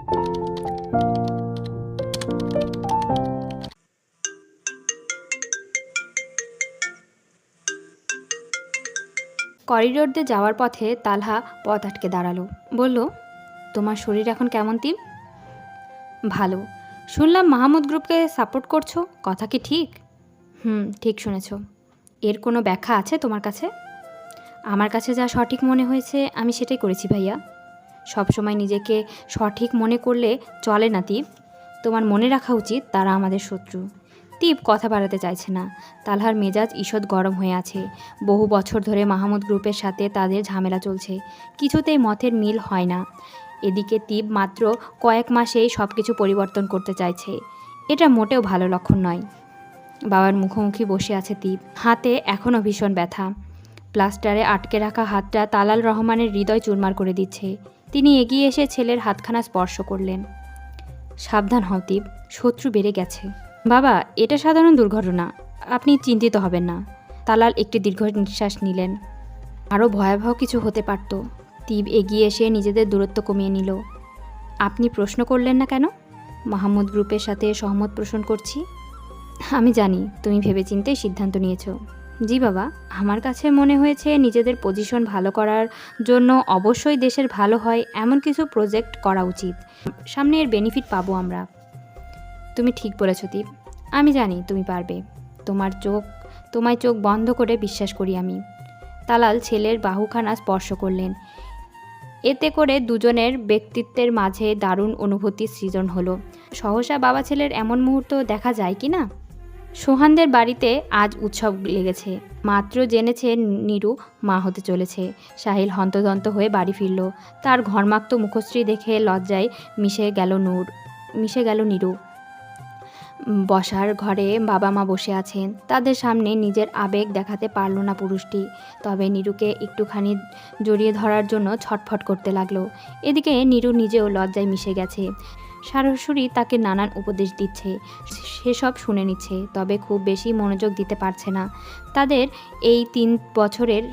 Corridor দিয়ে যাওয়ার পথে তালহা পথ আটকে দাঁড়ালো, বলল, তোমার শরীর এখন কেমন তিব? ভালো। শুনলাম মাহমুদ গ্রুপকে সাপোর্ট করছো, কথা কি ঠিক? ঠিক শুনেছ। এর কোনো ব্যাখ্যা আছে তোমার কাছে? আমার কাছে যা সঠিক মনে হয়েছে আমি সেটাই করেছি ভাইয়া। সবসময় নিজেকে সঠিক মনে করলে চলে না তিব। তোমার মনে রাখা উচিত তারা আমাদের শত্রু। তিব কথা বাড়াতে চাইছে না। তালহার মেজাজ ঈষৎ গরম হয়ে আছে। বহু বছর ধরে মাহমুদ গ্রুপের সাথে তাদের ঝামেলা চলছে, কিছুতেই মতের মিল হয় না। এদিকে তিব মাত্র কয়েক মাসেই সব কিছু পরিবর্তন করতে চাইছে। এটা মোটেও ভালো লক্ষণ নয়। বাবার মুখোমুখি বসে আছে তিব, হাতে এখনও ভীষণ ব্যথা। প্লাস্টারে আটকে রাখা হাতটা তালাল রহমানের হৃদয় চুরমার করে দিচ্ছে। তিনি এগিয়ে এসে ছেলের হাতখানা স্পর্শ করলেন। সাবধান হও তিব, শত্রু বেড়ে গেছে। বাবা, এটা সাধারণ দুর্ঘটনা, আপনি চিন্তিত হবেন না। তালাল একটি দীর্ঘ নিঃশ্বাস নিলেন। আরও ভয়াবহ কিছু হতে পারত। তিব এগিয়ে এসে নিজেদের দূরত্ব কমিয়ে নিল। আপনি প্রশ্ন করলেন না কেন? মাহমুদ গ্রুপের সাথে সহমত পোষণ করছি। আমি জানি তুমি ভেবেচিন্তে সিদ্ধান্ত নিয়েছো। জি বাবা, আমার কাছে মনে হয়েছে নিজেদের পজিশন ভালো করার জন্য অবশ্যই দেশের ভালো হয় এমন কিছু প্রজেক্ট করা উচিত। সামনে এর বেনিফিট পাবো আমরা। তুমি ঠিক বলেছ দীপ, আমি জানি তুমি পারবে। তোমায় চোখ বন্ধ করে বিশ্বাস করি আমি। তালাল ছেলের বাহুখানা স্পর্শ করলেন। এতে করে দুজনের ব্যক্তিত্বের মাঝে দারুণ অনুভূতি সৃজন হলো। সহসা বাবা ছেলের এমন মুহূর্ত দেখা যায় কি না? সোহানদের বাড়িতে আজ উৎসব লেগেছে। মাত্র জেনেছে নীরু মা হতে চলেছে। সাহিল হন্তদন্ত হয়ে বাড়ি ফিরল। তার ঘর্মাক্ত মুখশ্রী দেখে লজ্জায় মিশে গেল নীরু। বসার ঘরে বাবা মা বসে আছেন। তাদের সামনে নিজের আবেগ দেখাতে পারল না পুরুষটি। তবে নীরুকে একটুখানি জড়িয়ে ধরার জন্য ছটফট করতে লাগলো। এদিকে নীরু নিজেও লজ্জায় মিশে গেছে। শাশুড়ি তাকে নানান উপদেশ দিচ্ছে, সেসব শুনে নিচ্ছে, তবে খুব বেশি মনোযোগ দিতে পারছে না। তাদের এই 3 বছরের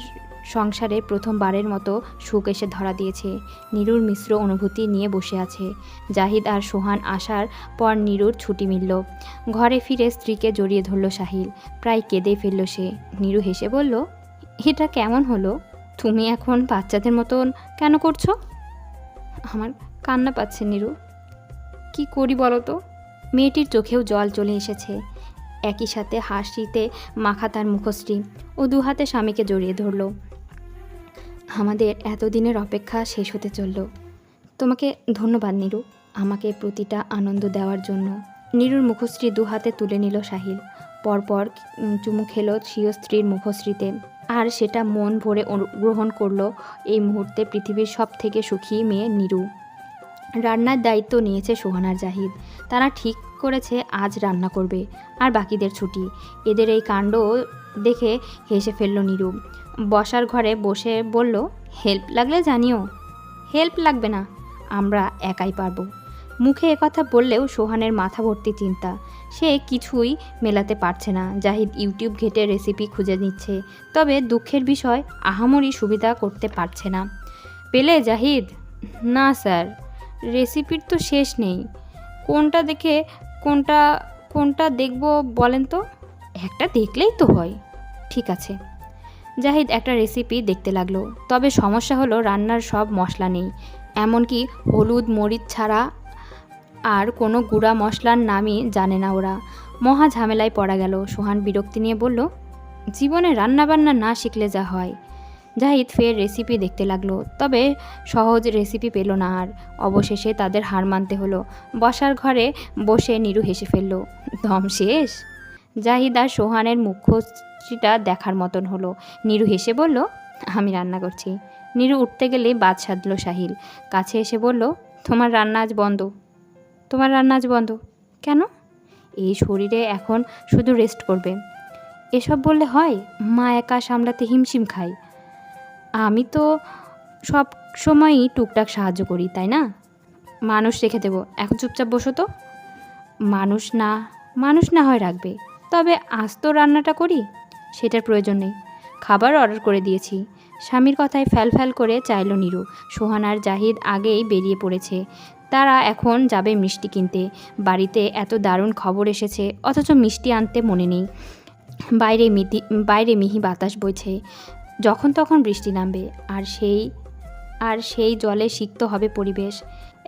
সংসারে প্রথমবারের মতো সুখ এসে ধরা দিয়েছে। নীরুর মিশ্র অনুভূতি নিয়ে বসে আছে। জাহিদ আর সোহান আসার পর নীরুর ছুটি মিলল। ঘরে ফিরে স্ত্রীকে জড়িয়ে ধরল সাহিল। প্রায় কেঁদে ফেলল সে। নীরু হেসে বলল, এটা কেমন হলো? তুমি এখন বাচ্চাদের মতন কেন করছো? আমার কান্না পাচ্ছে নীরু, কি করি বলো তো? মেয়েটির চোখেও জল চলে এসেছে। একই সাথে হাসিতে মাখা তার মুখশ্রী। ও দুহাতে স্বামীকে জড়িয়ে ধরল। আমাদের এতদিনের অপেক্ষা শেষ হতে চলল। তোমাকে ধন্যবাদ নীরু, আমাকে প্রতিটা আনন্দ দেওয়ার জন্য। নীরুর মুখশ্রী দুহাতে তুলে নিল সাহিল। পরপর চুমু খেল স্বীয় স্ত্রীর মুখশ্রীতে। আর সেটা মন ভরে গ্রহণ করল। এই মুহূর্তে পৃথিবীর সব থেকে সুখী মেয়ে নীরু। রান্নার দায়িত্ব নিয়েছে সোহান আর জাহিদ। তারা ঠিক করেছে আজ রান্না করবে, আর বাকিদের ছুটি। এদের এই কাণ্ড দেখে হেসে ফেলল নীরু। বসার ঘরে বসে বলল, হেল্প লাগলে জানিও। হেল্প লাগবে না, আমরা একাই পারবো। মুখে একথা বললেও সোহানের মাথা ভর্তি চিন্তা। সে কিছুই মেলাতে পারছে না। জাহিদ ইউটিউব ঘেটে রেসিপি খুঁজে নিচ্ছে, তবে দুঃখের বিষয় আহামরি সুবিধা করতে পারছে না। পেলে জাহিদ? না স্যার, রেসিপির তো শেষ নেই। কোনটা দেখে কোনটা দেখব বলেন তো? একটা দেখলেই তো হয়। ঠিক আছে। জাহিদ একটা রেসিপি দেখতে লাগলো। তবে সমস্যা হলো রান্নার সব মশলা নেই। এমনকি হলুদ মরিচ ছাড়া আর কোনো গুঁড়া মশলার নামই জানে না ওরা। মহা ঝামেলায় পড়া গেল। সোহান বিরক্তি নিয়ে বলল, জীবনে রান্নাবান্না না শিখলে যা হয়। জাহিদ ফের রেসিপি দেখতে লাগলো, তবে সহজ রেসিপি পেল না আর। অবশেষে তাদের হার মানতে হলো। বসার ঘরে বসে নীরু হেসে ফেলল। দম শেষ। জাহিদ আর সোহানের মুখশ্রীটা দেখার মতন হলো। নীরু হেসে বলল, আমি রান্না করছি। নীরু উঠতে গেলে বাদ সাধল সাহিল। কাছে এসে বলল, তোমার রান্না আজ বন্ধ। কেন? এই শরীরে এখন শুধু রেস্ট করবে। এসব বললে হয়? মা একা সামলাতে হিমশিম খায়। আমি তো সব সময়ই টুকটাক সাহায্য করি, তাই না? মানুষ রেখে দেবো, এখন চুপচাপ বসো তো। মানুষ না হয় রাখবে, তবে আজ তো রান্নাটা করি। সেটার প্রয়োজন নেই, খাবার অর্ডার করে দিয়েছি। স্বামীর কথায় ফ্যাল করে চাইল নীরু। সোহান আর জাহিদ আগেই বেরিয়ে পড়েছে। তারা এখন যাবে মিষ্টি কিনতে। বাড়িতে এত দারুণ খবর এসেছে, অথচ মিষ্টি আনতে মনে নেই। বাইরে মিহি বাতাস বইছে, যখন তখন বৃষ্টি নামবে, আর সেই জলে সিক্ত হবে পরিবেশ।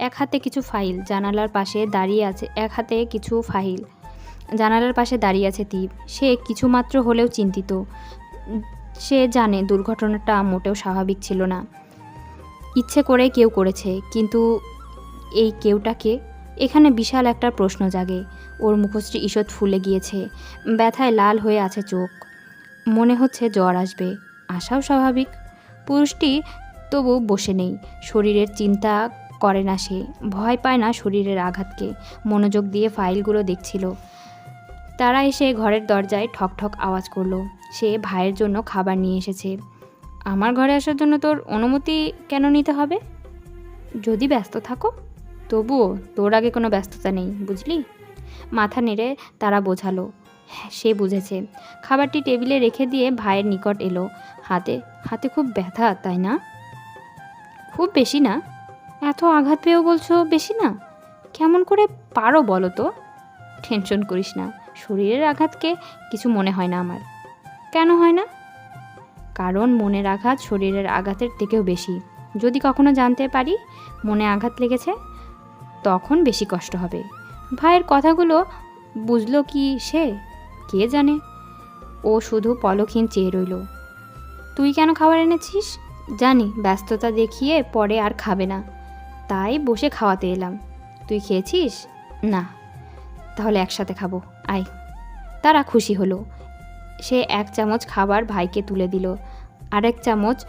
এক হাতে কিছু ফাইল জানালার পাশে দাঁড়িয়ে আছে তীব। সে কিছুমাত্র হলেও চিন্তিত। সে জানে দুর্ঘটনাটা মোটেও স্বাভাবিক ছিল না, ইচ্ছে করে কেউ করেছে, কিন্তু এই কেউটাকে। এখানে বিশাল একটা প্রশ্ন জাগে। ওর মুখশ্রী ঈষৎ ফুলে গিয়েছে, ব্যথায় লাল হয়ে আছে চোখ। মনে হচ্ছে জ্বর আসবে, আশাও স্বাভাবিক। পুরুষটি তবু বসে নেই, শরীরের চিন্তা করে না সে, ভয় পায় না শরীরের আঘাতকে, মনোযোগ দিয়ে ফাইলগুলো দেখছিল। তারা এসে ঘরের দরজায় ঠক ঠক আওয়াজ করলো। সে ভাইয়ের জন্য খাবার নিয়ে এসেছে। আমার ঘরে আসার জন্য তোর অনুমতি কেন নিতে হবে? যদি ব্যস্ত থাকো। তবুও তোর আগে কোনো ব্যস্ততা নেই, বুঝলি? মাথা নেড়ে তারা বোঝালো। হ্যাঁ, সে বুঝেছে। খাবারটি টেবিলে রেখে দিয়ে ভাইয়ের নিকট এলো। হাতে খুব ব্যথা, তাই না? খুব বেশি না। এত আঘাত পেয়েও বলছো বেশি না? কেমন করে পারো বলো তো? টেনশন করিস না, শরীরের আঘাতকে কিছু মনে হয় না আমার। কেন হয় না? কারণ মনের আঘাত শরীরের আঘাতের থেকেও বেশি। যদি কখনো জানতে পারি মনে আঘাত লেগেছে, তখন বেশি কষ্ট হবে। ভাইয়ের কথাগুলো বুঝলো কি সে? কে জানে। ও শুধু পলকহীন চেয়ে রইল। তুই কেন খাবার এনেছিস? জানি ব্যস্ততা দেখিয়ে পরে আর খাবে না, তাই বসে খাওয়াতে এলাম। তুই খেয়েছিস? না। তাহলে একসাথে খাবো, আয়। তারা খুশি হলো। সে এক চামচ খাবার ভাইকে তুলে দিল, আরেক চামচ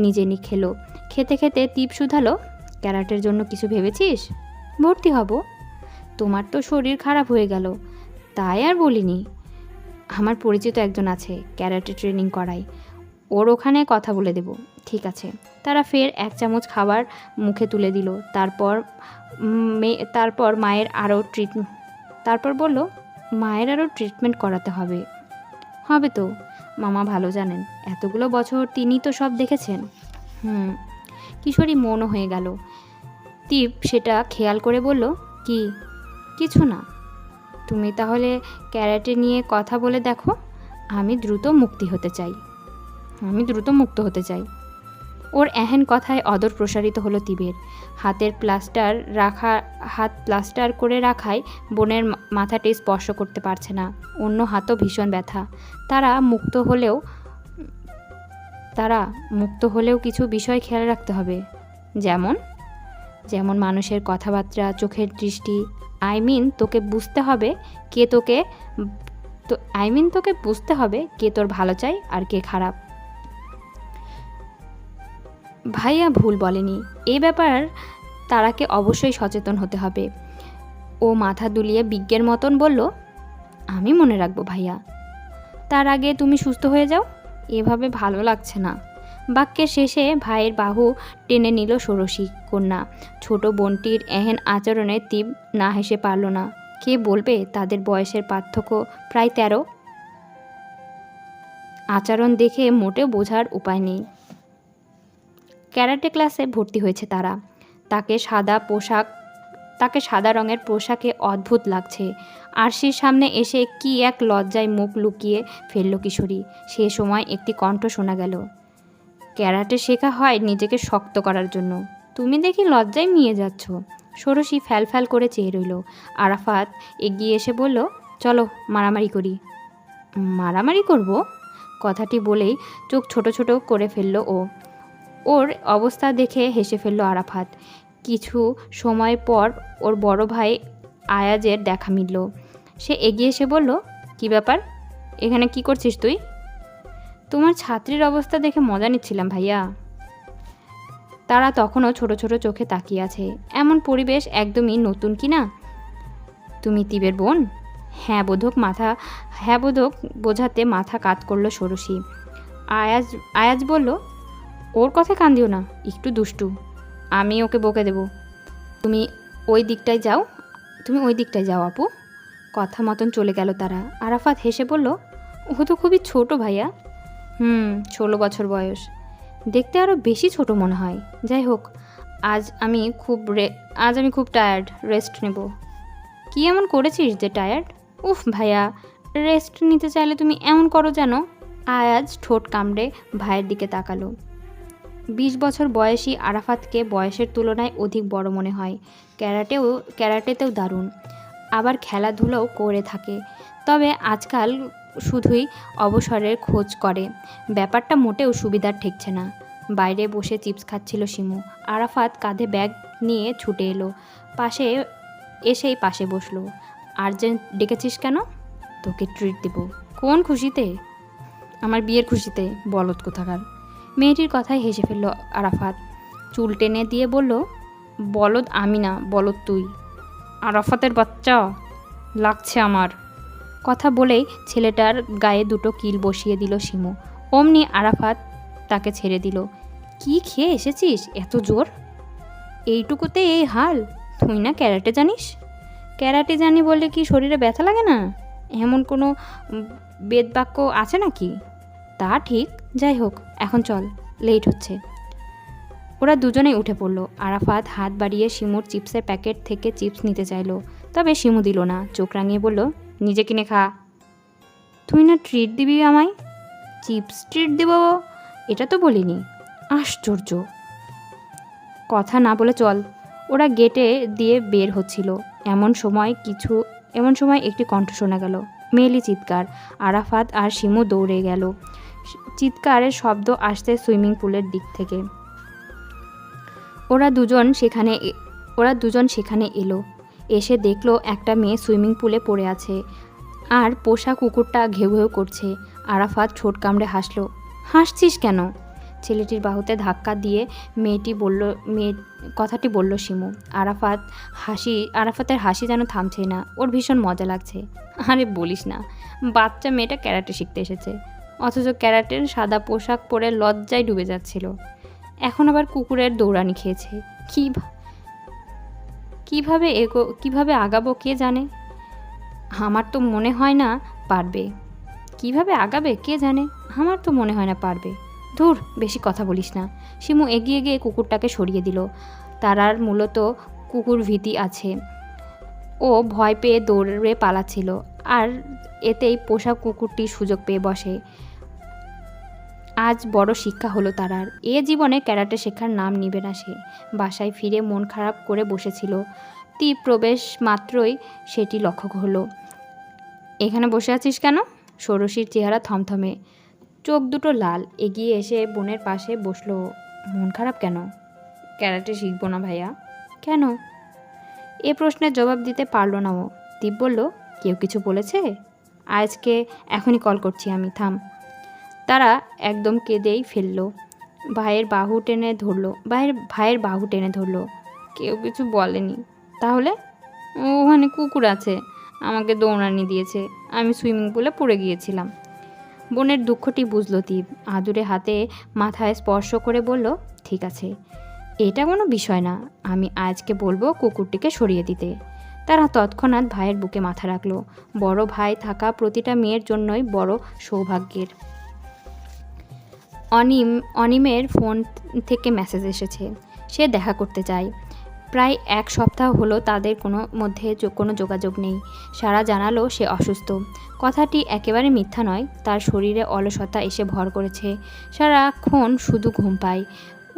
নিজে খেলো। খেতে খেতে তীব শুধালো, ক্যারাটের জন্য কিছু ভেবেছিস? ভর্তি হব। তোমার তো শরীর খারাপ হয়ে গেল, তাই আর বলিনি। আমার পরিচিত একজন আছে, ক্যারাটে ট্রেনিং করায়, ওর ওখানে কথা বলে দেব। ঠিক আছে। তারা ফের এক চামচ খাবার মুখে তুলে দিল। তারপর বলল, মায়ের আরও ট্রিটমেন্ট করাতে হবে। হবে তো, মামা ভালো জানেন, এতগুলো বছর তিনি তো সব দেখেছেন। কিশোরী মনও হয়ে গেল। তীব সেটা খেয়াল করে বলল, কি? কিছু না। তুমি তাহলে ক্যারাটে নিয়ে কথা বলে দেখো। আমি দ্রুত মুক্ত হতে চাই। ওর এহেন কথায় অদর প্রসারিত হলো তীবের। হাত প্লাস্টার করে রাখায় বোনের মাথাটি স্পর্শ করতে পারছে না। অন্য হাতও ভীষণ ব্যথা। তারা মুক্ত হলেও কিছু বিষয় খেয়াল রাখতে হবে। যেমন মানুষের কথাবার্তা, চোখের দৃষ্টি। তোকে বুঝতে হবে কে তোর ভালো চায় আর কে খারাপ। ভাইয়া ভুল বলেনি, এই ব্যাপার তারাকে অবশ্যই সচেতন হতে হবে। ও মাথা দুলিয়ে বিজ্ঞের মতন বলল, আমি মনে রাখবো ভাইয়া। তার আগে তুমি সুস্থ হয়ে যাও। এভাবে ভালো লাগছে না। বাক্যের শেষে ভাইয়ের বাহু টেনে নিল ষোড়শী কন্যা। ছোট বোনটির এহেন আচরণে তীব না হেসে পারল না। কে বলবে তাদের বয়সের পার্থক্য প্রায় 13। আচরণ দেখে মোটেও বোঝার উপায় নেই। ক্যারাটে ক্লাসে ভর্তি হয়েছে তারা। তাকে সাদা রঙের পোশাকে অদ্ভুত লাগছে। আরশির সামনে এসে কি এক লজ্জায় মুখ লুকিয়ে ফেলল কিশোরী। সে সময় একটি কণ্ঠ শোনা গেল, ক্যারাটে শেখা হয় নিজেকে শক্ত করার জন্য, তুমি দেখি লজ্জায় মিয়ে যাচ্ছ। ষোড়শী ফ্যাল করে চেয়ে রইল। আরাফাত এগিয়ে এসে বলল, চলো মারামারি করি। মারামারি করব? কথাটি বলেই চোখ ছোট ছোট করে ফেলল ও। ওর অবস্থা দেখে হেসে ফেলল আরাফাত। কিছু সময় পর ওর বড় ভাই আয়াজের দেখা মিলল। সে এগিয়ে এসে বলল, কি ব্যাপার, এখানে কি করছিস তুই? তোমার ছাত্রীর অবস্থা দেখে মজা নিচ্ছিলাম ভাইয়া। তারা তখনও ছোট ছোট চোখে তাকিয়ে আছে। এমন পরিবেশ একদমই নতুন কি না? তুমি তীবের বোন? হ্যাঁ বোধক বোঝাতে মাথা কাত করল ষোড়শী। আয়াজ বলল, ওর কথা কান দিও না, একটু দুষ্টু, আমি ওকে বকে দেব। তুমি ওই দিকটায় যাও আপু। কথা মতন চলে গেল তারা। আরাফাত হেসে বলল, ও তো খুবই ছোট ভাইয়া। 16 বছর বয়স, দেখতে আরও বেশি ছোট মনে হয়। যাই হোক, আজ আমি খুব টায়ার্ড, রেস্ট নেব। কি এমন করেছিস যে টায়ার্ড? উফ ভাইয়া, রেস্ট নিতে চাইলে তুমি এমন করো যেন। আয়াজ ঠোঁট কামড়ে ভাইয়ের দিকে তাকালো। 20 বছর বয়সী আরাফাতকে বয়সের তুলনায় অধিক বড় মনে হয়। ক্যারাটেতেও দারুণ, আবার খেলাধুলাও করে থাকে। তবে আজকাল শুধুই অবসরের খোঁজ করে। ব্যাপারটা মোটেও সুবিধার ঠেকছে না। বাইরে বসে চিপস খাচ্ছিল শিমু। আরাফাত কাঁধে ব্যাগ নিয়ে ছুটে এলো, এসেই পাশে বসলো। আর্জেন্ট ডেকেছিস কেন? তোকে ট্রিট দেব। কোন খুশিতে? আমার বিয়ের খুশিতে, বলদ কোথাকার। মেয়েটির কথায় হেসে ফেলল আরাফাত। চুল টেনে দিয়ে বলল, বলদ আমি না, বলদ তুই। আরাফাতের বাচ্চা লাগছে আমার। কথা বলেই ছেলেটার গায়ে দুটো কিল বসিয়ে দিল শিমু। অমনি আরাফাত তাকে ছেড়ে দিল। কি খেয়ে এসেছিস এত জোর? এইটুকুতে এই হাল? তুই না ক্যারাটে জানিস? ক্যারাটে জানি বললে কি শরীরে ব্যথা লাগে না? এমন কোনো বেদবাক্য আছে নাকি? তা ঠিক, যাই হোক এখন চল, লেট হচ্ছে। ওরা দুজনেই উঠে পড়ল। আরাফাত হাত বাড়িয়ে শিমুর চিপসের প্যাকেট থেকে চিপস নিতে চাইল, তবে শিমু দিল না। চোখ রাঙিয়ে বলল, নিজে কিনে খা। তুই না ট্রিট দিবি আমায়? চিপস ট্রিট দিব এটা তো বলিনি। আশ্চর্য। কথা না বলে চল। ওরা গেটে দিয়ে বের হচ্ছিল, এমন সময় একটি কণ্ঠ শোনা গেল, মেয়েলি চিৎকার। আরাফাত আর শিমু দৌড়ে গেল। চিৎকারের শব্দ আসছে সুইমিং পুলের দিক থেকে। ওরা দুজন সেখানে এলো। এসে দেখলো একটা মেয়ে সুইমিং পুলে পড়ে আছে, আর পোষা কুকুরটা ঘেউ ঘেউ করছে। আরাফাত ঠোঁট কামড়ে হাসলো। হাসছিস কেন? ছেলেটির বাহুতে ধাক্কা দিয়ে কথাটি বলল শিমু। আরাফাতের হাসি যেন থামছে না। ওর ভীষণ মজা লাগছে। আরে বলিস না, বাচ্চা মেয়েটা ক্যারাটে শিখতে এসেছে, অথচ ক্যারাটের সাদা পোশাক পরে লজ্জায় ডুবে যাচ্ছিল। এখন আবার কুকুরের দৌড়ানি খেয়েছে। কিভাবে আগাবো কে জানে। আমার তো মনে হয় না পারবে। কিভাবে আগাবে কে জানে, আমার তো মনে হয় না পারবে। ধুর, বেশি কথা বলিস না। শিমু এগিয়ে গিয়ে কুকুরটাকে সরিয়ে দিল। তারার মূলত কুকুর ভীতি আছে। ও ভয় পেয়ে দৌড়ে পালাচ্ছিল, আর এতেই পোষা কুকুরটি সুযোগ পেয়ে বসে। আজ বড় শিক্ষা হলো তারার। এ জীবনে ক্যারাটে শেখার নাম নিবে না সে। বাসায় ফিরে মন খারাপ করে বসেছিল। প্রবেশ মাত্রই সেটি লক্ষ্য হলো। এখানে বসে আছিস কেন? ষোড়শীর চেহারা থমথমে, চোখ দুটো লাল। এগিয়ে এসে বোনের পাশে বসলো। মন খারাপ কেন? ক্যারাটে শিখবো না ভাইয়া। কেন? এ প্রশ্নের জবাব দিতে পারল না ও। দীপ বলল, কেউ কিছু বলেছে? আজকে এখনই কল করছি আমি, থাম। তারা একদম কেঁদেই ফেলল। ভাইয়ের বাহু টেনে ধরলো। কেউ কিছু বলেনি। তাহলে? ওখানে কুকুর আছে, আমাকে দৌড়ানি দিয়েছে, আমি সুইমিং পুলে পড়ে গিয়েছিলাম। বোনের দুঃখটি বুঝল দীপ। আদুরে হাতে মাথায় স্পর্শ করে বলল, ঠিক আছে, এটা কোনো বিষয় না, আমি আজকে বলবো কুকুরটিকে সরিয়ে দিতে। তারা তৎক্ষণাৎ ভাইয়ের বুকে মাথা রাখল। বড় ভাই থাকা প্রতিটা মেয়ের জন্যই বড় সৌভাগ্যের। অনিমের ফোন থেকে মেসেজ এসেছে, সে দেখা করতে চায়। প্রায় 1 সপ্তাহ হলো তাদের মধ্যে কোনো যোগাযোগ নেই। সারা জানালো সে অসুস্থ। কথাটি একেবারে মিথ্যা নয়। তার শরীরে অলসতা এসে ভর করেছে। সারাক্ষণ শুধু ঘুম পায়।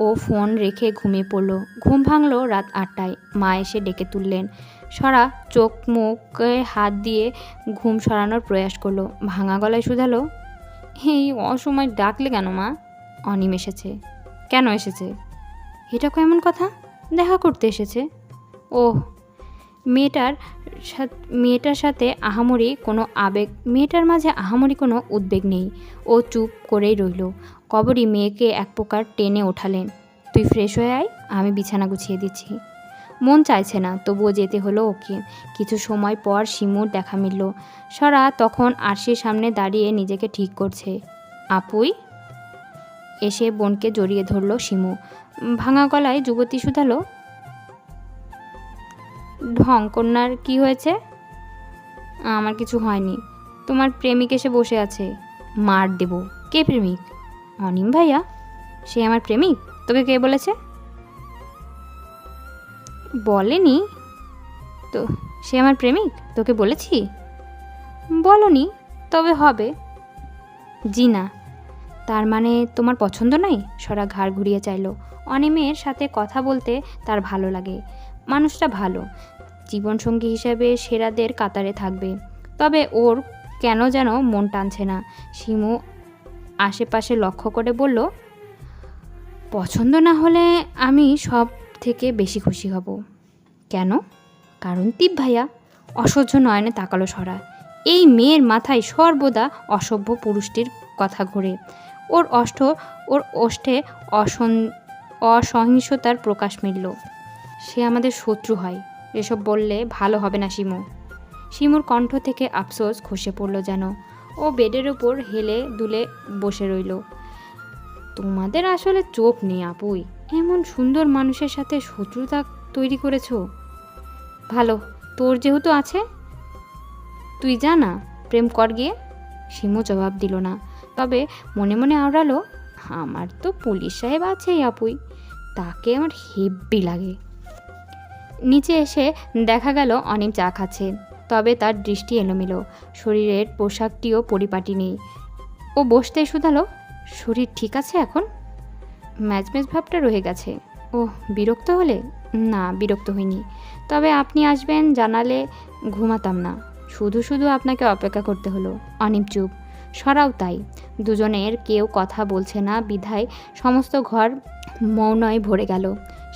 ও ফোন রেখে ঘুমিয়ে পড়ল। ঘুম ভাঙল রাত 8টায়। মা এসে ডেকে তুললেন। সারা চোখ মুখে হাত দিয়ে ঘুম সরানোর প্রয়াস করলো। ভাঙা গলায় শুধালো, এই অসময় ডাকলে কেন মা? অনিম এসেছে। কেন এসেছে? এটা কেমন কথা? দেখা করতে এসেছে। ওহ। মেয়েটার মাঝে আহামরি কোনো উদ্বেগ নেই। ও চুপ করেই রইল। কবরী মেয়েকে এক প্রকার টেনে ওঠালেন। তুই ফ্রেশ হয়ে আয়, আমি বিছানা গুছিয়ে দিচ্ছি। মন চাইছে না, তবুও যেতে হলো ওকে। কিছু সময় পর শিমুর দেখা মিলল। সারা তখন আরশির সামনে দাঁড়িয়ে নিজেকে ঠিক করছে। আপুই? এসে বোনকে জড়িয়ে ধরল শিমু। ভাঙা গলায় যুবতী শুধালো, ঢং কন্যার কি হয়েছে? আমার কিছু হয়নি। তোমার প্রেমিক এসে বসে আছে, মার দেব। কে প্রেমিক? অনিম ভাইয়া। সে আমার প্রেমিক? তোকে কে বলেছে? বলেনি তো? সে আমার প্রেমিক, তোকে বলেছি? বলনি, তবে হবে। জি না। তার মানে তোমার পছন্দ নয়? সরা ঘাড় ঘুরিয়ে চাইল। অনিমের সাথে কথা বলতে তার ভালো লাগে। মানুষটা ভালো, জীবনসঙ্গী হিসেবে সেরাদের কাতারে থাকবে। তবে ওর কেন যেন মন টানছে না। শিমু আশেপাশে লক্ষ্য করে বলল, পছন্দ না হলে আমি সব থেকে বেশি খুশি হব। কেন? কারণ তীপ ভাইয়া। অসহ্য নয়নে তাকালো সরা। এই মেয়ের মাথায় সর্বদা অসভ্য পুরুষটির কথা ঘোরে। ওর ওষ্ঠে অসহিংসতার প্রকাশ মিলল। সে আমাদের শত্রু হয়, এসব বললে ভালো হবে না শিমু। শিমুর কণ্ঠ থেকে আফসোস খসে পড়ল যেন। ও বেডের ওপর হেলে দুলে বসে রইল। তোমাদের আসলে চোখ নেই আপুই, এমন সুন্দর মানুষের সাথে শত্রুতা তৈরি করেছ। ভালো, তোর যেহেতু আছে তুই যা না, প্রেম কর গিয়ে। শিমু জবাব দিল না, তবে মনে মনে আওড়ালো, আমার তো পুলিশ সাহেব আছেই আপুই, তাকে আমার হেব্বি লাগে। নিচে এসে দেখা গেল অনিম চা খাচ্ছে, তবে তার দৃষ্টি এলোমেলো, শরীরের পোশাকটিও পরিপাটি নেই। ও বসতেই শুধালো, শরীর ঠিক আছে এখন? ম্যাচ ভাবটা রয়ে গেছে। ও বিরক্ত হলে? না, বিরক্ত হইনি, তবে আপনি আসবেন জানালে ঘুমাতাম না, শুধু শুধু আপনাকে অপেক্ষা করতে হলো। অনিম চুপ, সরাও তাই। দুজনের কেউ কথা বলছে না বিধায় সমস্ত ঘর মৌনয় ভরে গেল।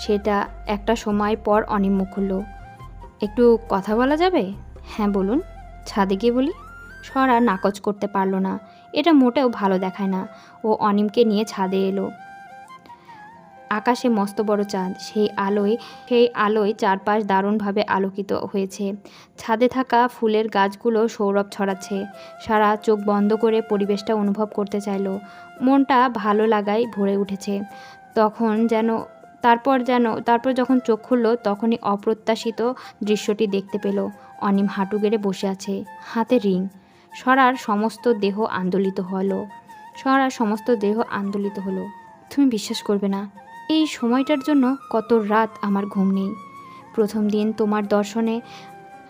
সেটা একটা সময় পর অনিম মুখ খুলল, একটু কথা বলা যাবে? হ্যাঁ বলুন। ছাদে গিয়ে বলি। সরা নাকচ করতে পারল না, এটা মোটেও ভালো দেখায় না। ও অনিমকে নিয়ে ছাদে এলো। আকাশে মস্ত বড় চাঁদ, সেই আলোয় চারপাশ দারুণভাবে আলোকিত হয়েছে। ছাদে থাকা ফুলের গাছগুলো সৌরভ ছড়াচ্ছে। সারা চোখ বন্ধ করে পরিবেশটা অনুভব করতে চাইল। মনটা ভালো লাগায় ভরে উঠেছে। তারপর যখন চোখ খুলল, তখনই অপ্রত্যাশিত দৃশ্যটি দেখতে পেল। অনিম হাঁটু গেড়ে বসে আছে, হাতে রিং। সরার সমস্ত দেহ আন্দোলিত হলো। তুমি বিশ্বাস করবে না, এই সময়টার জন্য কত রাত আমার ঘুম নেই। প্রথম দিন তোমার দর্শনে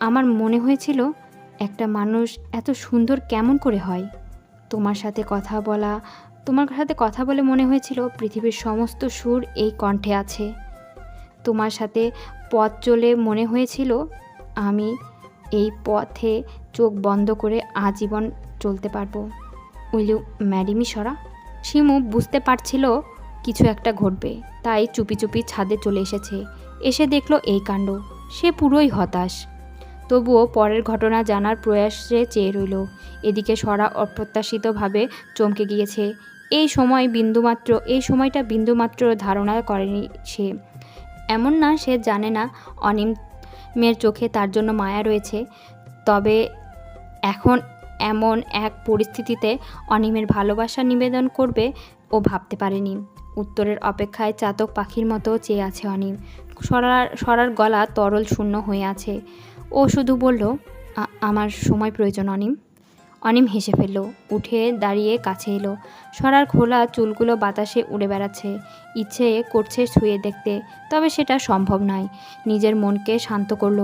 আমার মনে হয়েছিল, একটা মানুষ এত সুন্দর কেমন করে হয়। তোমার সাথে কথা বলে মনে হয়েছিল পৃথিবীর সমস্ত সুর এই কণ্ঠে আছে। তোমার সাথে পথ চলে মনে হয়েছিল আমি এই পথে চোখ বন্ধ করে আজীবন চলতে পারবো। উইল ইউ ম্যারি মি সরা? শিমু বুঝতে পারছিল কিছু একটা ঘটবে, তাই চুপি চুপি ছাদে চলে এসে দেখল এই কাণ্ড। সে পুরোই হতাশ, তবুও পরের ঘটনা জানার প্রয়াসে চেয়ে রইল। এদিকে সরা অপ্রত্যাশিতভাবে চমকে গিয়েছে। এই সময়টা বিন্দুমাত্র ধারণা করেনি সে। এমন না সে জানে না অনিমের চোখে তার জন্য মায়া রয়েছে, তবে এখন এমন এক পরিস্থিতিতে অনিমের ভালোবাসা নিবেদন করবে ও ভাবতে পারেনি। উত্তরের অপেক্ষায় চাতক পাখির মতো চেয়ে আছে অনিম। সরার গলা তরল শূন্য হয়ে আছে। ও শুধু বলল, আমার সময় প্রয়োজন অনিম। অনিম হেসে ফেলল, উঠে দাঁড়িয়ে কাছে এলো। সরার খোলা চুলগুলো বাতাসে উড়ে বেড়াচ্ছে। ইচ্ছে করছে ছুঁয়ে দেখতে, তবে সেটা সম্ভব নয়। নিজের মনকে শান্ত করল।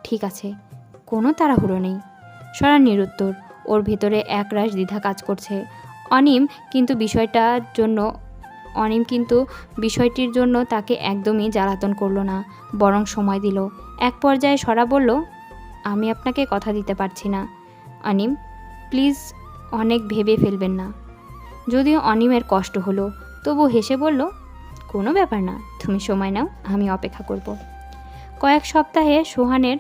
ঠিক আছে, কোনো তাড়াহুড়ো নেই। সরা নিরুত্তর, ওর ভেতরে একরাশ দ্বিধা কাজ করছে। অনিম কিন্তু বিষয়টির জন্য তাকে একদমই জ্বালাতন করলো না, বরং সময় দিল। এক পর্যায়ে সরা বলল, আমি আপনাকে কথা দিতে পারছি না অনিম, প্লিজ অনেক ভেবে ফেলবেন না। যদিও অনিমের কষ্ট হলো, তবু হেসে বলল, কোনো ব্যাপার না, তুমি সময় নাও, আমি অপেক্ষা করব। কয়েক সপ্তাহে সোহানের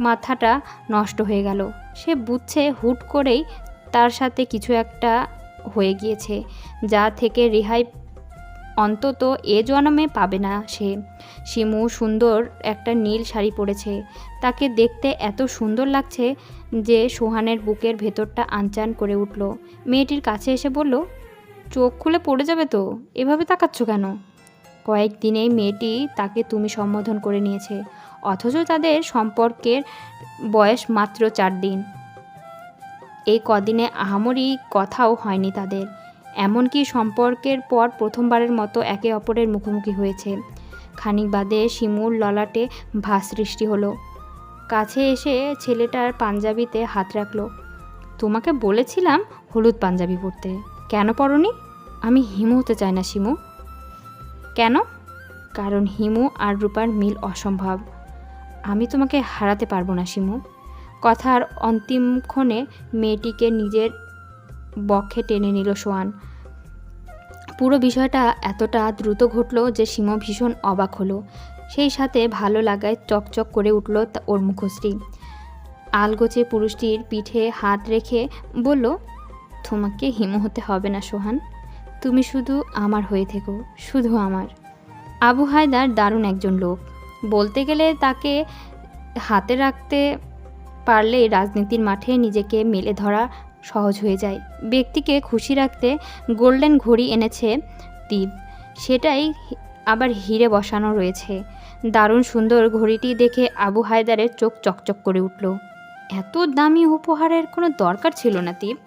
মাথাটা নষ্ট হয়ে গেল। সে বুঝছে হুট করেই তার সাথে কিছু একটা হয়ে গিয়েছে, যা থেকে রেহাই অন্তত এ জন্মে পাবে না সে। শিমু সুন্দর একটা নীল শাড়ি পরেছে, তাকে দেখতে এত সুন্দর লাগছে যে সোহানের বুকের ভেতরটা আনচান করে উঠল। মেয়েটির কাছে এসে বলল, চোখ খুলে পড়ে যাবে তো, এভাবে তাকাচ্ছ কেন? কয়েকদিনেই মেয়েটি তাকে তুমি সম্বোধন করে নিয়েছে, অথচ তাদের সম্পর্কের বয়স মাত্র 4 দিন। এই কদিনে আহামরি কথাও হয়নি তাদের, এমনকি সম্পর্কের পর প্রথমবারের মতো একে অপরের মুখোমুখি হয়েছে। খানিক বাদে শিমুর ললাটে ভাস সৃষ্টি হলো। কাছে এসে ছেলেটার পাঞ্জাবিতে হাত রাখলো। তোমাকে বলেছিলাম হলুদ পাঞ্জাবি পরতে, কেন পরনি? আমি হিমু হতে চাই না শিমু। কেন? কারণ হিমু আর রূপার মিল অসম্ভব। আমি তোমাকে হারাতে পারবো না শিমু। কথার অন্তিমক্ষণে মেয়েটিকে নিজের বক্ষে টেনে নিল সোহান। পুরো বিষয়টা এতটা দ্রুত ঘটল যে শিমু ভীষণ অবাক হলো। সেই সাথে ভালো লাগায় চকচক করে উঠল ওর মুখশ্রী। আলগোছে পুরুষটির পিঠে হাত রেখে বলল, তোমাকে হিমু হতে হবে না সোহান, তুমি শুধু আমার হয়ে থেকো, শুধু আমার। আবু হায়দার দারুণ একজন লোক। বলতে গেলে তাকে হাতে রাখতে পারলে রাজনীতির মাঠে নিজেকে মেলে ধরা সহজ হয়ে যায়। ব্যক্তিকে খুশি রাখতে গোল্ডেন ঘড়ি এনেছে দীপ, সেটাই আবার হিরে বসানো রয়েছে। দারুণ সুন্দর ঘড়িটি দেখে আবু হায়দারের চোখ চকচক করে উঠল। এত দামি উপহারের কোনো দরকার ছিল না দীপ।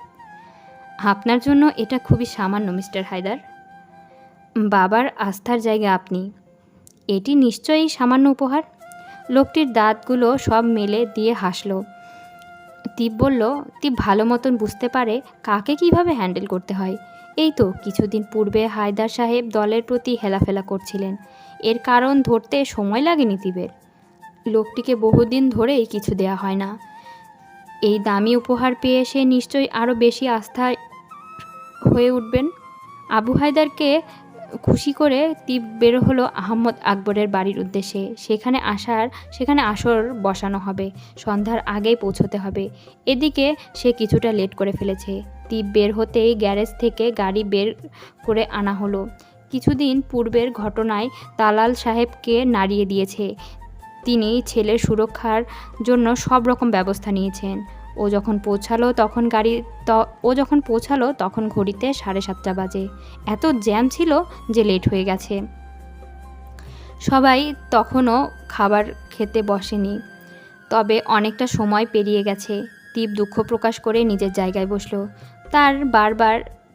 আপনার জন্য এটা খুবই সামান্য মিস্টার হায়দার। বাবার আস্থার জায়গা আপনি, এটি নিশ্চয়ই সামান্য উপহার। লোকটির দাঁতগুলো সব মেলে দিয়ে হাসল। দীপ বলল, দীপ ভালো মতন বুঝতে পারে কাকে কিভাবে হ্যান্ডেল করতে হয়। এই তো কিছুদিন পূর্বে হায়দার সাহেব দলের প্রতি হেলাফেলা করছিলেন, এর কারণ ধরতে সময় লাগেনি দীপের। লোকটিকে বহুদিন ধরেই কিছু দেয়া হয় না। এই দামি উপহার পেয়ে সে নিশ্চয়ই আরও বেশি আস্থায় হয়ে উঠবেন। আবু হায়দারকে খুশি করে দীপ বের হলো আহমদ আকবরের বাড়ির উদ্দেশ্যে। সেখানে আসর বসানো হবে, সন্ধ্যার আগেই পৌঁছতে হবে। এদিকে সে কিছুটা লেট করে ফেলেছে। দীপ বের হতেই গ্যারেজ থেকে গাড়ি বের করে আনা হলো। কিছুদিন পূর্বের ঘটনায় তালাল সাহেবকে নাড়িয়ে দিয়েছে। তিনি ছেলের সুরক্ষার জন্য সব রকম ব্যবস্থা নিয়েছেন। ও যখন পৌঁছালো তখন ঘড়িতে 7:30 বাজে। এত জ্যাম ছিল যে লেট হয়ে গেছে। সবাই তখনও খাবার খেতে বসেনি, তবে অনেকটা সময় পেরিয়ে গেছে। দীপ দুঃখ প্রকাশ করে নিজের জায়গায় বসল।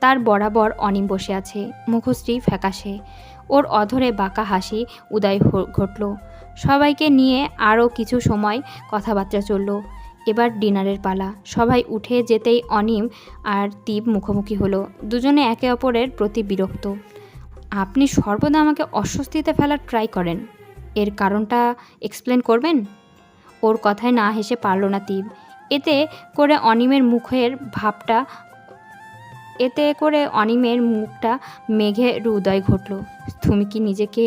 তার বরাবর অনিম বসে আছে, মুখশ্রী ফ্যাকাশে। ওর অধরে বাঁকা হাসি উদয় ঘটল। সবাইকে নিয়ে আরও কিছু সময় কথাবার্তা চলল। এবার ডিনারের পালা। সবাই উঠে যেতেই অনিম আর দীপ মুখোমুখি হলো। দুজনে একে অপরের প্রতি বিরক্ত। আপনি সর্বদা আমাকে অস্বস্তিতে ফেলার ট্রাই করেন, এর কারণটা এক্সপ্লেন করবেন? ওর কথায় না হেসে পারল না দীপ। এতে করে অনিমের মুখটা মেঘে উদয় ঘটল। তুমি কি নিজেকে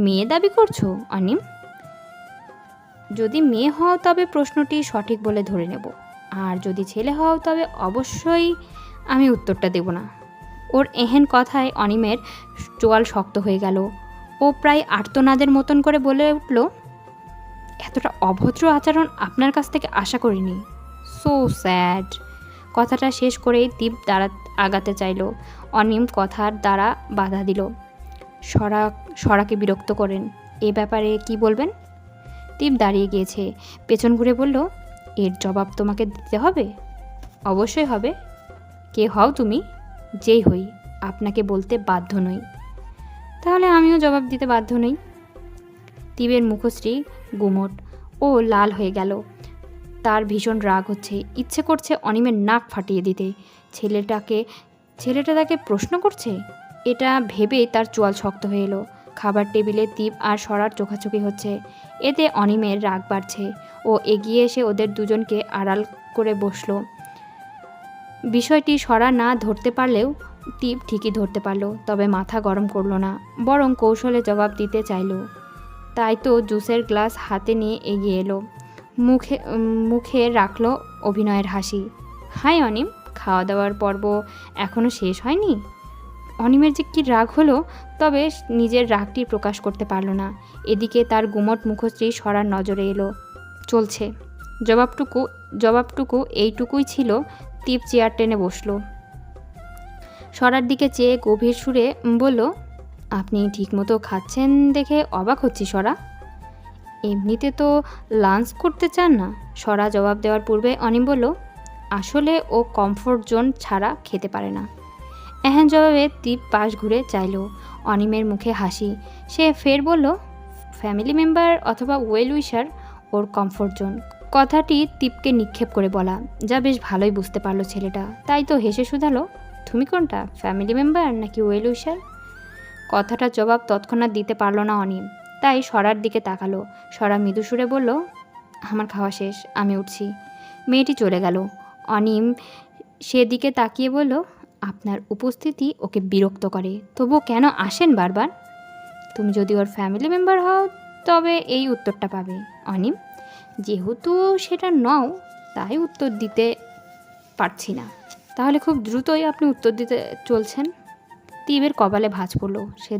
মেয়ে দাবি করছো অনিম? যদি মেয়ে হও তবে প্রশ্নটি সঠিক বলে ধরে নেব, আর যদি ছেলে হও তবে অবশ্যই আমি উত্তরটা দেব না। ওর এহেন কথায় অনিমের চোয়াল শক্ত হয়ে গেল। ও প্রায় আর্তনাদের মতন করে বলে উঠল, এতটা অভদ্র আচরণ আপনার কাছ থেকে আশা করিনি। So sad. কথাটা শেষ করেই দীপ আগাতে চাইল। অনিম কথার দ্বারা বাধা দিল। সরাকে বিরক্ত করেন, এ ব্যাপারে কি বলবেন? দীপ দাঁড়িয়ে গিয়েছে, পেছন ঘুরে বলল, এর জবাব তোমাকে দিতে হবে? অবশ্যই হবে। কে হও তুমি? যেই হই, আপনাকে বলতে বাধ্য নই। তাহলে আমিও জবাব দিতে বাধ্য নই। দীপের মুখশ্রী গুমট। ও লাল হয়ে গেল। তার ভীষণ রাগ হচ্ছে, ইচ্ছে করছে অনিমের নাক ফাটিয়ে দিতে। ছেলেটা তাকে প্রশ্ন করছে, এটা ভেবেই তার চোয়াল শক্ত হয়ে এলো। খাবার টেবিলে দীপ আর সরার চোখাচোখি হচ্ছে। এতে অনিমের রাগ বাড়ছে। ও এগিয়ে এসে ওদের দুজনকে আড়াল করে বসল। বিষয়টি সরা না ধরতে পারলেও দীপ ঠিকই ধরতে পারল, তবে মাথা গরম করল না, বরং কৌশলে জবাব দিতে চাইল। তাই তো জুসের গ্লাস হাতে নিয়ে এগিয়ে এলো। মুখে রাখলো অভিনয়ের হাসি। হাই অনিম, খাওয়া দাওয়ার পর্ব এখনও শেষ হয়নি? অনিমের যে কী রাগ হলো, তবে নিজের রাগটি প্রকাশ করতে পারল না। এদিকে তার গুমট মুখশ্রী সরার নজরে এলো। চলছে। জবাবটুকু এইটুকুই ছিল। দীপ চেয়ার টেনে বসল। সরার দিকে চেয়ে গভীর সুরে বলল, আপনি ঠিকমতো খাচ্ছেন দেখে অবাক হচ্ছি সরা। এমনিতে তো লাঞ্চ করতে চান না। সরা জবাব দেওয়ার পূর্বে অনিম বলল, আসলে ও কমফোর্ট জোন ছাড়া খেতে পারে না। এহেন জবাবে দীপ পাশ ঘুরে চাইল। অনিমের মুখে হাসি। সে ফের বলল, ফ্যামিলি মেম্বার অথবা ওয়েল উইশার ওর কমফোর্ট জোন। কথাটি তীপকে নিক্ষেপ করে বলা, যা বেশ ভালোই বুঝতে পারলো ছেলেটা। তাই তো হেসে শুধালো, তুমি কোনটা, ফ্যামিলি মেম্বার নাকি ওয়েল উইশার? কথাটার জবাব তৎক্ষণাৎ দিতে পারল না অনিম, তাই সরার দিকে তাকালো। সরা মৃদু সুরে বলল, আমার খাওয়া শেষ, আমি উঠছি। মেয়েটি চলে গেল। অনিম সেদিকে তাকিয়ে বলল, আপনার উপস্থিতি ওকে বিরক্ত করে, তবুও কেন আসেন বারবার? তুমি যদি ওর ফ্যামিলি মেম্বার হও তবে এই উত্তরটা পাবে অনিম। যেহেতু সেটা নও তাই উত্তর দিতে পারছি না। তাহলে খুব দ্রুতই আপনি উত্তর দিতে চলছেন। তীবের কপালে ভাঁজ পড়ল। সে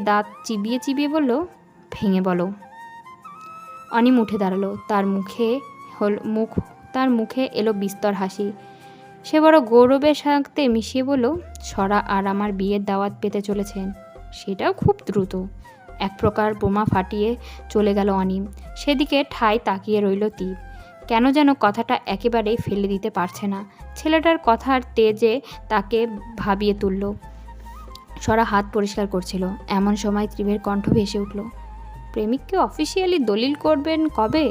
দাঁত চিবিয়ে চিবিয়ে বলল, ভেঙে বলো। অনিম উঠে দাঁড়ালো। তার মুখে এলো বিস্তর হাসি। সে বড় গৌরবের সাথে মিশিয়ে বলল, সরা আর আমার বিয়ের দাওয়াত পেতে চলেছেন, সেটাও খুব দ্রুত। এক প্রকার বোমা ফাটিয়ে চলে গেল অনিম। সেদিকে ঠায় তাকিয়ে রইল তীব। কেন যেন কথাটা একেবারেই ফেলে দিতে পারছে না। ছেলেটার কথার তেজে তাকে ভাবিয়ে তুলল। সরা হাত পরিষ্কার করছিল, এমন সময় তীবের কণ্ঠ ভেসে উঠল, প্রেমিককে অফিসিয়ালি দলিল করবেন কবে?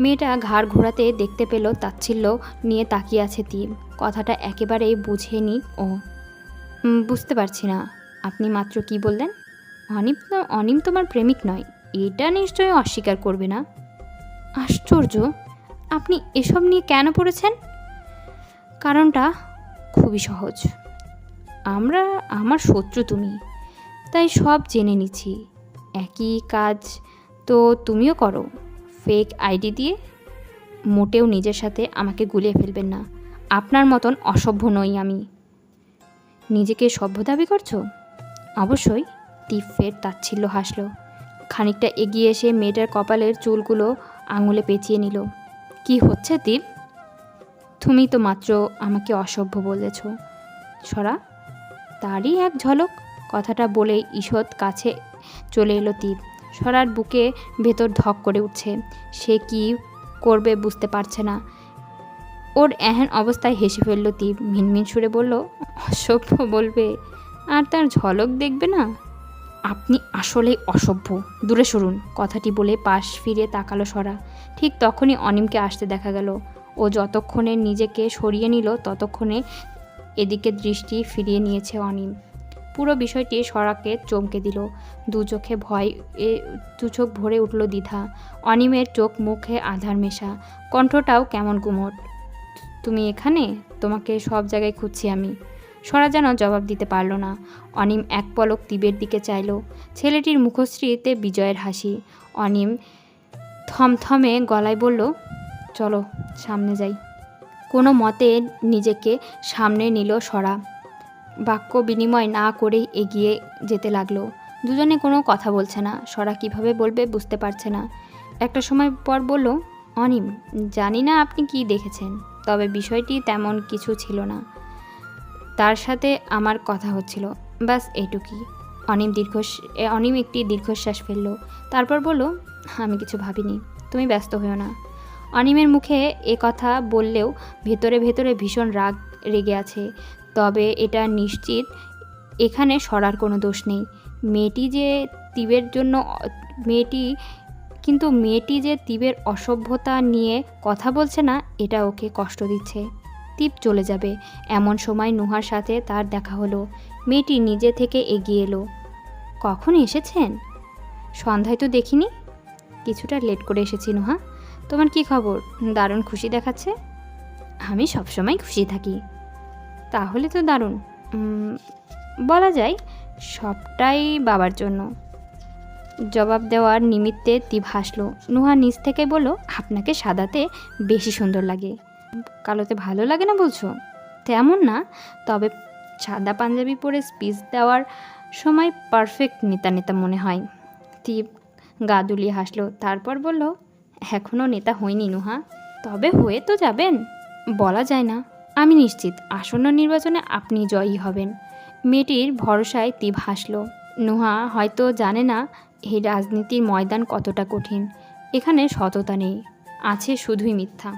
মেয়েটা ঘাড় ঘোরাতে দেখতে পেল তাচ্ছিল্য নিয়ে তাকিয়ে আছে তীব। কথাটা একেবারেই বুঝেনি ও। বুঝতে পারছি না, আপনি মাত্র কি বললেন? অনিম তোমার প্রেমিক নয়, এটা নিশ্চয়ই অস্বীকার করবে না। আশ্চর্য, আপনি এসব নিয়ে কেন পড়েছেন? কারণটা খুবই সহজ। আমার শত্রু তুমি, তাই সব জেনে নিচ্ছি। একই কাজ তো তুমিও করো, ফেক আইডি দিয়ে। মোটেও নিজের সাথে আমাকে গুলিয়ে ফেলবেন না, আপনার মতন অসভ্য নই আমি। নিজেকে সভ্য দাবি করছো? অবশ্যই। তীব ফের তাচ্ছিল্য হাসল। খানিকটা এগিয়ে এসে মেয়েটার কপালের চুলগুলো আঙুলে পেঁচিয়ে নিল। কি হচ্ছে তীব? তুমি তো মাত্র আমাকে অসভ্য বলেছ সরা। তারই এক ঝলক। কথাটা বলেই ঈষৎ কাছে চলে এলো তীব। সরার বুকে ভেতর ধক করে উঠছে। সে কি করবে বুঝতে পারছে না। ওর এহেন অবস্থায় হেসে ফেলল তীব। মিনমিন সুরে বলল, অসভ্য বলবে আর তার ঝলক দেখবে না? আপনি আসলেই অসভ্য, দূরে সরুন। কথাটি বলে পাশ ফিরে তাকালো সরা। ঠিক তখনই অনিমকে আসতে দেখা গেল। ও যতক্ষণে নিজেকে সরিয়ে নিল ততক্ষণে এদিকে দৃষ্টি ফিরিয়ে নিয়েছে অনিম। পুরো বিষয়টি সরাকে চমকে দিল। দু চোখ ভরে উঠল দ্বিধা। অনিমের চোখ মুখে আধার মেশা, কণ্ঠটাও কেমন গুমট। তুমি এখানে? তোমাকে সব জায়গায় খুঁজছি আমি। সরা যেন জবাব দিতে পারল না। অনিম এক পলক তীবের দিকে চাইল। ছেলেটির মুখশ্রীতে বিজয়ের হাসি। অনিম থমথমে গলায় বলল, চলো সামনে যাই। কোনো মতে নিজেকে সামনে নিল সরা। বাক্য বিনিময় না করেই এগিয়ে যেতে লাগলো। দুজনে কোনো কথা বলছে না। সরা কিভাবে বলবে বুঝতে পারছে না। একটা সময় পর বলল, অনিম, জানি না আপনি কি দেখেছেন, তবে বিষয়টি তেমন কিছু ছিল না। তার সাথে আমার কথা হচ্ছিল, ব্যাস এইটুকুই। অনিম একটি দীর্ঘশ্বাস ফেলল। তারপর বলল, আমি কিছু ভাবিনি, তুমি ব্যস্ত হইও না। অনিমের মুখে এ কথা বললেও ভেতরে ভেতরে ভীষণ রাগ রেগে আছে। তবে এটা নিশ্চিত এখানে সরার কোনো দোষ নেই। মেয়েটি যে তীবের অসভ্যতা নিয়ে কথা বলছে না, এটা ওকে কষ্ট দিচ্ছে। তীব চলে যাবে এমন সময় নুহার সাথে তার দেখা হলো। মেয়েটি নিজে থেকে এগিয়ে এলো। কখন এসেছেন? সন্ধ্যায় তো দেখিনি। কিছুটা লেট করে এসেছি নুহা। তোমার কি খবর? দারুণ খুশি দেখাচ্ছে। আমি সবসময় খুশি থাকি। তাহলে তো দারুণ। বলা যায় সবটাই বাবার জন্য। জবাব দেওয়ার নিমিত্তে তীব হাসল। নুহা নিজ থেকে বলল, আপনাকে সাদাতে বেশি সুন্দর লাগে। কালোতে ভালো লাগে না বলছো? তেমন না, তবে সাদা পাঞ্জাবি পরে স্পিচ দেওয়ার সময় পারফেক্ট নেতা নেতা মনে হয়। তীব গা দুলিয়ে হাসল। তারপর বলল, এখনও নেতা হইনি নুহা, তবে হয়ে তো যাবেন। বলা যায় না। আমি নিশ্চিত আসন্ন নির্বাচনে আপনি জয়ী হবেন। মেয়েটির ভরসায় তীব হাসল। নুহা হয়তো জানে না এই রাজনীতির ময়দান কতটা কঠিন। এখানে সততা নেই, আছে শুধুই মিথ্যা।